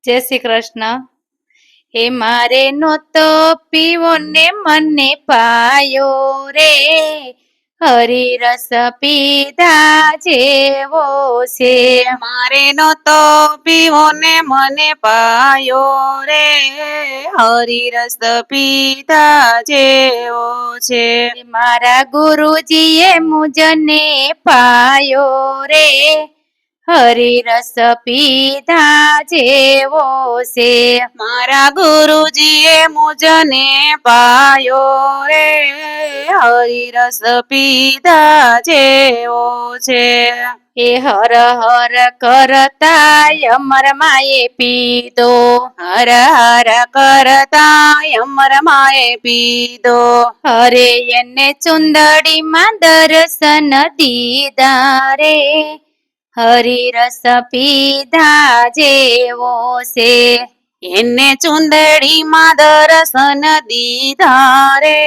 જય શ્રી કૃષ્ણ. હે મારે નહોતો પીવો ને મને પાયો રે, હરી રસ પીધા જેવો છે. મારે નહોતો પીવો ને મને પાયો રે, હરી રસ પીધા જેવો છે. મારા ગુરુજીએ મુજને પાયો રે, હરી રસ પીધા જેવો છે. મારા ગુરુજીએ મુજને પાયો રે, હરી રસ પીધા જેવો છે. એ હર હર કરતા અમર માએ પીધો, હર હર કરતા અમર માએ પીધો. હરે એને ચુંદડીમાં દર્શન દીધા રે, હરી રસ પીધા જેવો છે. એને ચુંદડીમાં દર્શન દીધા રે,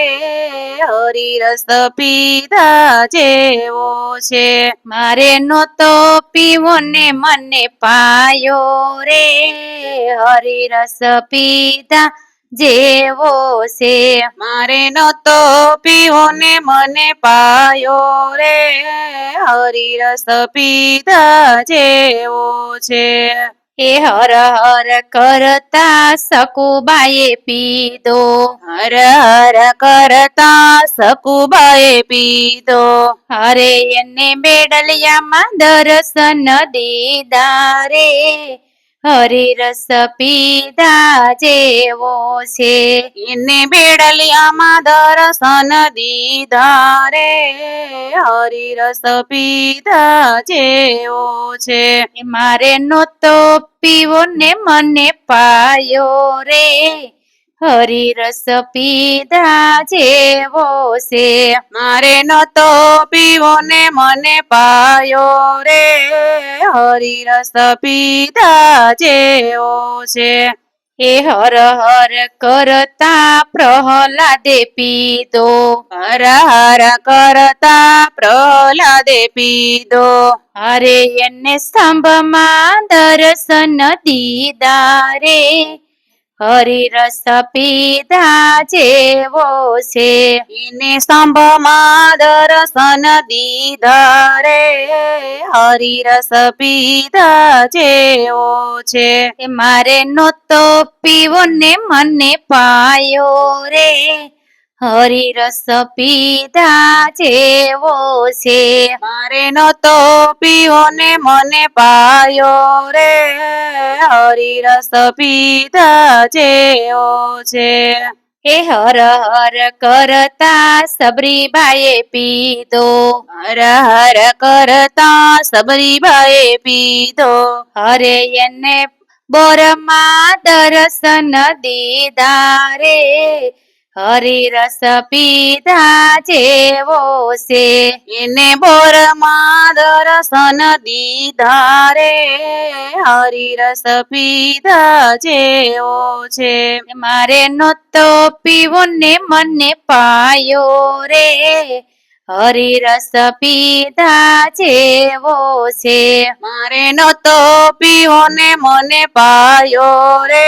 હરી રસ પીધા જેવો છે. મારે નહોતો પીવો ને મને પાયો રે, હરી રસ પીધા જેવો છે. મારે નહોતો પીવો ને મને પાયો રે, હરી રસ પીધા જેવો છે. એ હર હર કરતા સકુબાએ પીધો, હર હર કરતા સકુબાએ પીધો. હરે એને બેડલિયામાં દર્શન દીધા રે, હરી રસ પીધા જેવો છે. એને બેડલિયામાં દર્શન દીધા રે, હરી રસ પીધા જેવો છે. મારે નહોતો પીવો ને મને પાયો રે, હરી રસ પીધા જેવો છે. મારે નહોતો પીવો ને મને પાયો રે, હરી રસ પીધા જેવો છે. એ હર હર કરતા પ્રહલાદે પીધો, હર હર કરતા પ્રહલાદે પીધો. હરે એને સ્તંભમાં દર્શન દીધા રે, હરી રસ પીધા જેવો છે. એને સ્તંભમાં દર્શન દીધા રે, હરી રસ પીધા જેવો છે. મારે નહોતો પીવો ને મને પાયો રે, હરી રસ પીધા જેવો છે. મારે નહોતો પીવો ને મને પાયો રે, હરી રસ પીધા જેવો છે. એ હર હર કરતા સબરીબાએ પીધો, હર હર કરતા સબરીબાએ પીધો. હરે એને બોરમાં દર્શન દીધા રે, હરી રસ પીધા જેવો છે. એને બોરમાં દર્શન દીધા રે, હરી રસ પીધા જેવો છે. મારે નહોતો પીવો ને મને પાયો રે, હરી રસ પીધા જેવો છે. મારે નહોતો પીવો ને મને પાયો રે,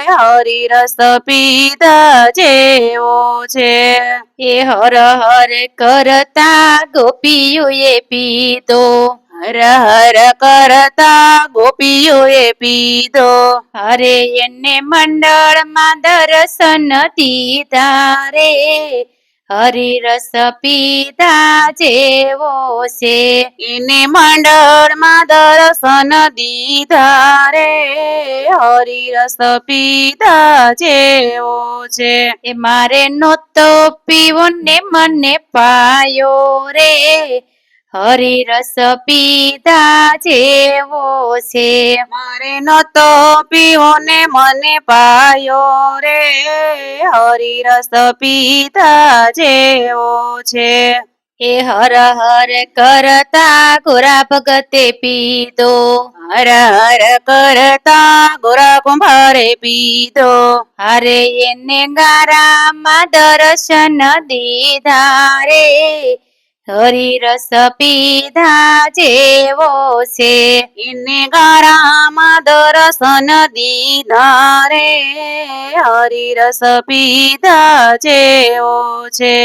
હરી રસ પીધા જેવો છે. એ હર હર કરતા ગોપીઓએ પીધો, હર હર કરતા ગોપીઓએ પીધો. હરે એને મંડળમાં દર્શન દીધા રે, હરી રસ પીધા જેવો છે. એને મંડળમાં દર્શન દીધા રે, હરી રસ પીધા જેવો છે. એ મારે નહોતો પીવો ને મને પાયો રે, હરી રસ પીધા જેવો છે. મારે નહોતો પીવો ને મને પાયો રે, હરી રસ પીધા જેવો છે. એ હર હર કરતા ગોરા ભગતે પીધો, હર હર કરતા ગોરા કુંભારે પીધો. હરે એને ગારામાં દર્શન દીધા રે, હરિરસ પીધા જેવો છે. એને ગારામાં દર્શન દીધા રે હરિરસ પીધા જેવો છે.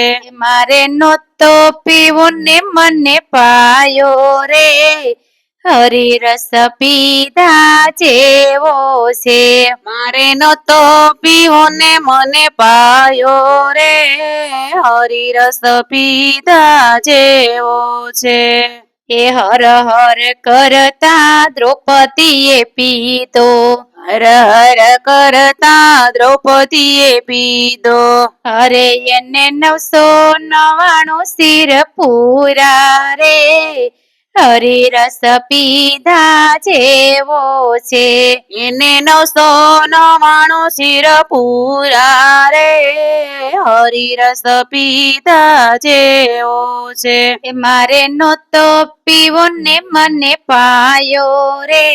મારે નહોતો પીવો ને મને પાયો રે હરિરસ પીધા જેવો છે. મારે નતો પીવો ને મને પાયો રે હરિરસ પીધા જેવો છે. એ હર હર કરતા દ્રૌપદીએ પીધો. હર હર કરતા દ્રૌપદીએ પીધો. અરે એને 999 શિર પૂરા રે હરિરસ પીધા જેવો છે. એને 999 શિર પૂરા રે હરિરસ પીધા જેવો છે. એ મારે નહોતો પીવો ને મને પાયો રે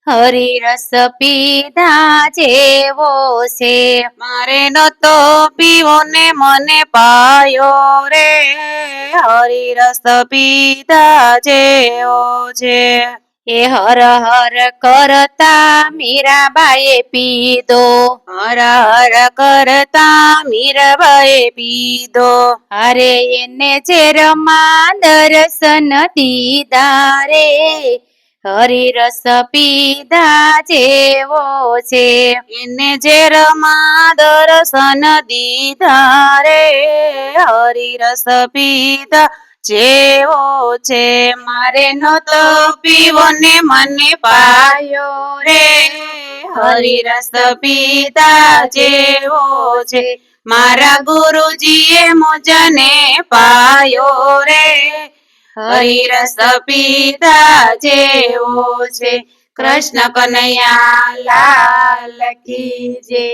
હરિરસ પીધા જેવો છે. મારે નતો પીવો ને મને પાયો રે હરિરસ પીધા જેવો છે. એ હર હર કરતા મીરાબાઈએ પીધો. હર હર કરતા મીરાબાઈએ પીધો. અરે એને ઝેરમાં દર્શન દીધા રે હરિરસ પીધા જેવો છે. એને ઝેરમાં દર્શન દીધા રે હરિરસ પીધા જેવો છે. મારે નતો પીવો ને મને પાયો રે હરિરસ પીધા જેવો છે. મારા ગુરુજીએ મુજને પાયો રે હરિરસ પીધા જેવો છે. કૃષ્ણ કનૈયા લાલ કી જય.